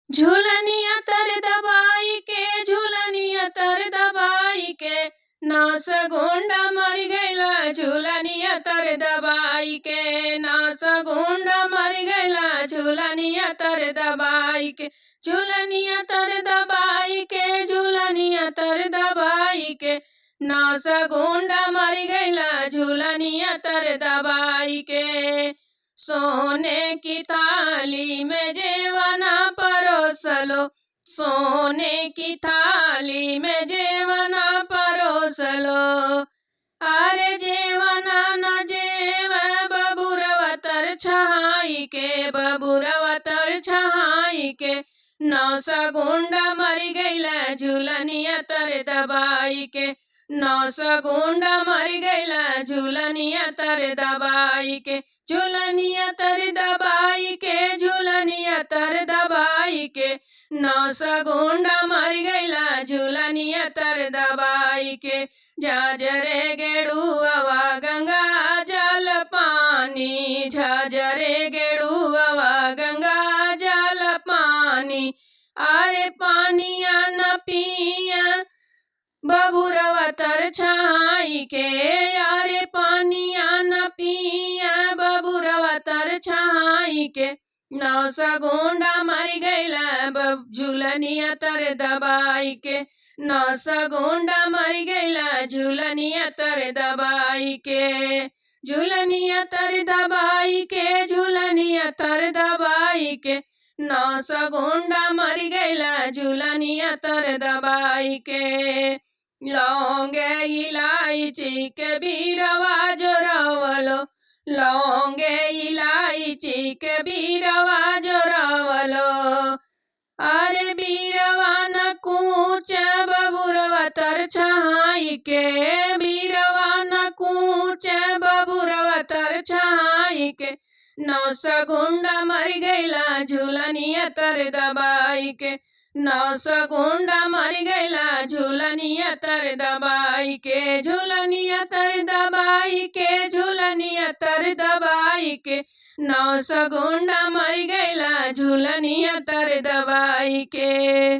झूलनिया तर दबाई के, झूलनिया तर दबाई के, नास गुंडा मर गईला झूलनिया तर दबाई के, नास गुंडा मर गईला झूलनिया तर दबाई के, झूलनिया तर दबाई के, झूलनिया तर दबाई के, नास गुंडा मर गईला झूलनिया तर दबाई के। सोने की थाली में जेवना परोसलो, सोने की थाली में जेवना परोसलो, अरे जेवना न जेव बबुरवा तर छहाई के, बबुरवा तर छहाई के, नौस गुंडा मर गईला झूलनिया तर दबाई के, नौस गुंडा मर गईला झूलनिया तर दबाई के, झूलनिया तर दबाई के, झूलनिया तर दबाई के, नौस गुंडा मर गईला झूलनिया तर दबाई के। झाझरे गेड़ुआ गंगा जल पानी, झाझरे गेड़ुआ गंगा जल पानी, अरे पानिया न पिया बबुरवा तर छाई के, अरे पानिया न पिया बबुरवा तर छाई के, नौस गुंडा मर गईला झूलनिया तर दबाई के, नौस गुंडा मर गईला झूलनिया तर दबाई के, झूलनिया तर दबाई के, झूलनिया तर दबाई के, नौस गुंडा मर गईला झूलनिया तर दबाई के। लौंग इलायची के बीरवा जोरावलो, लौंग इलायची के बीरवा जोरावलो, अरे बीरवा न कूच बबुरवा तर छहाई के, बीरवा न कूच बबुरवा तर छहाई के, नौस गुंडा मर गईला झूलनिया तर दबाई के, नौस गुंडा मर गईला झूलनिया तर दबाई के, झूलनिया तर दबाई के, झूलनिया तर दबाई के, नौस गुंडा मर गईला झूलनिया तर दबाई के।